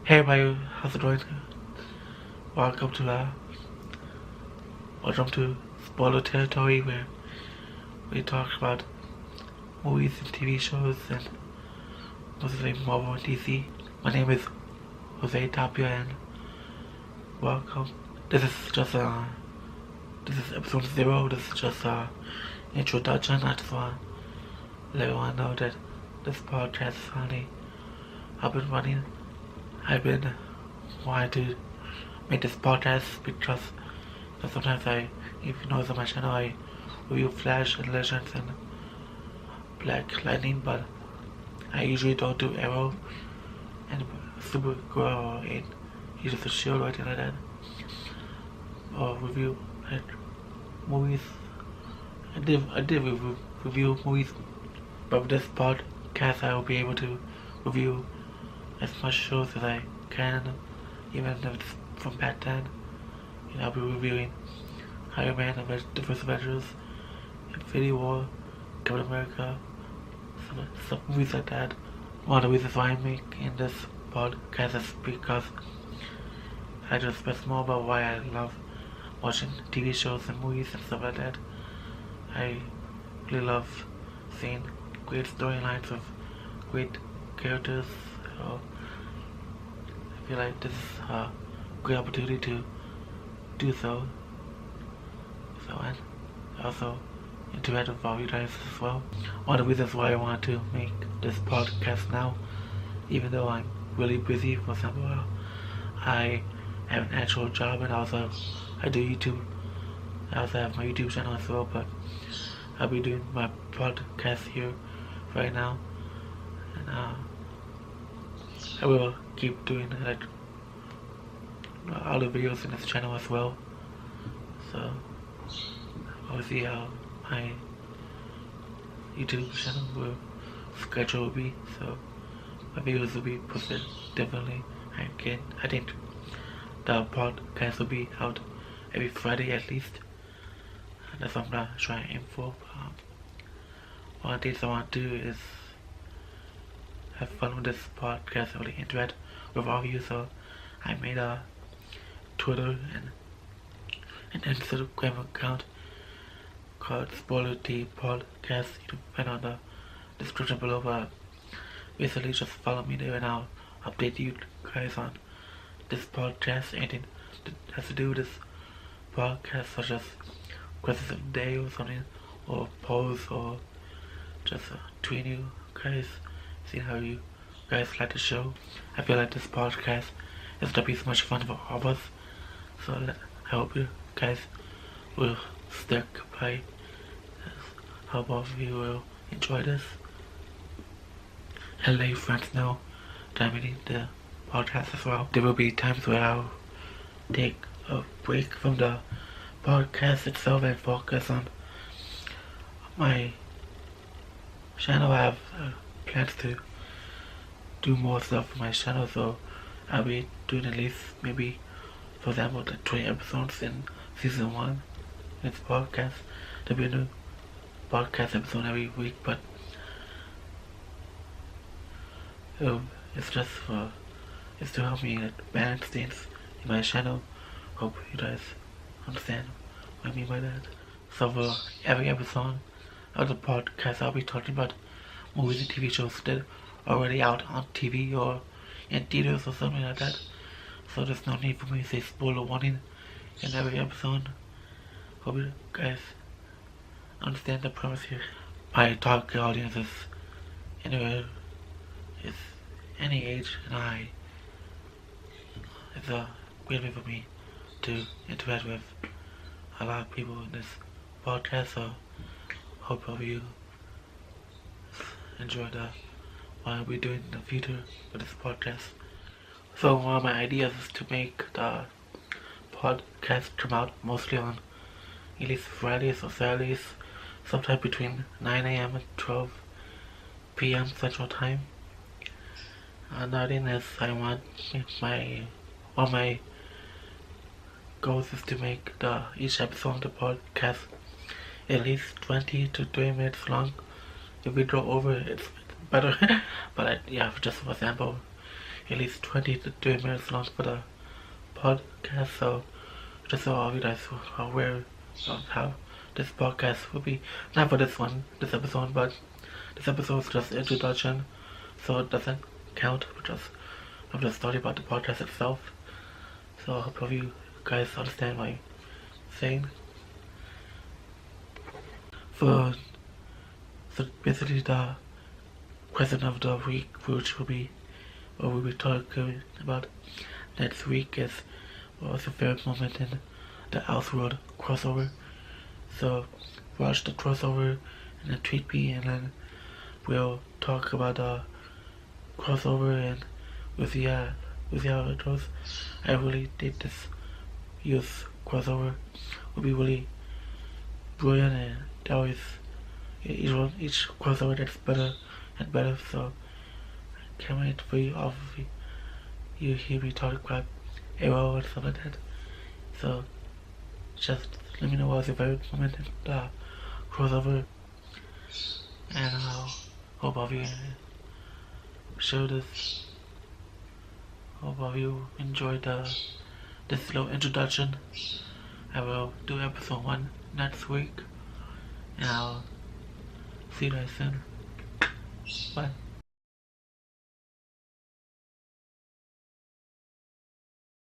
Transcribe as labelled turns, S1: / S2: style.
S1: Hey everybody, how's it going? Welcome to spoiler territory where we talk about movies and TV shows and mostly Marvel and DC. My name is Jose Tapia and welcome. This is episode 0. This is just a introduction. I just want to let everyone know that this podcast is finally up and running. I've been wanting to make this podcast because sometimes if you notice on my channel, I review Flash and Legends and Black Lightning, but I usually don't do Arrow and Supergirl or Agents of Shield or anything like that, or review like movies. I did review movies, but with this podcast I will be able to review as much shows as I can, even if it's from back then. I'll be reviewing Iron Man, the First Avengers, Infinity War, Captain America, some movies like that. One of the reasons why I make in this podcast is because I just express more about why I love watching TV shows and movies and stuff like that. I really love seeing great storylines of great characters. So I feel like this is a great opportunity to do so. And also interact with all you guys as well. One of the reasons why I want to make this podcast now, even though I'm really busy. For example, I have an actual job and also I do YouTube. I also have my YouTube channel as well, but I'll be doing my podcast here right now, and I will keep doing like other videos in this channel as well. So I'll see how my YouTube channel schedule will be. So my videos will be posted definitely. I think the podcast will be out every Friday at least. And that's what I'm gonna try and aim for. One of the things I want to do is have fun with this podcast and really interact with all of you. So I made a Twitter and an Instagram account called Spoiler Tea Podcast. You can find on the description below, but basically just follow me there and I'll update you guys on this podcast. Anything that has to do with this podcast, such as questions of the day or something, or polls, or just tweeting you guys, seeing how you guys like the show. I feel like this podcast is gonna be so much fun for all of us. So I hope you guys will stick by. I hope all of you will enjoy this. And let your friends know that I'm making the podcast as well. There will be times where I'll take a break from the podcast itself and focus on my channel. I have plans to do more stuff for my channel, so I'll be doing at least maybe, for example, the 20 episodes in season 1. It's podcast. There'll be a new podcast episode every week, but it's just it's to help me balance things in my channel. Hope you guys understand what I mean by that. So for every episode of the podcast, I'll be talking about movies and TV shows that are already out on TV or in theaters or something like that. So there's no need for me to say spoiler warning in every episode. Hope you guys understand the premise here. My target audience is anywhere, is any age, and it's a great way for me to interact with a lot of people in this podcast. So hope all of you enjoy what I'll be doing in the future with this podcast. So one of my ideas is to make the podcast come out mostly on at least Fridays or Saturdays, sometime between 9 AM and 12 PM Central Time. Another thing is one of my goals is to make each episode of the podcast at least 20 to 30 minutes long. If we go over, it's better. But yeah, just for example, at least 20 to 30 minutes long for the podcast, so just so all of you guys are aware of how this podcast will be. Not for this episode, but this episode is just introduction, so it doesn't count, because I'm just talking about the podcast itself. So I hope all of you guys understand what I'm saying. So basically the question of the week, which will be what we'll be talking about next week, is what was your favorite moment in the elseworld crossover. So watch the crossover and then tweet me, and then we'll talk about the crossover and we'll see how it goes. I really think this year's crossover will be really brilliant, and that was each crossover gets better and better, so I can't wait for you hear me talk about Arrow or something like that. So just let me know what was your favorite moment in the crossover, and I hope all of you share this. Hope all of you enjoyed this little introduction. I will do episode 1 next week, and I'll see you guys soon. Bye.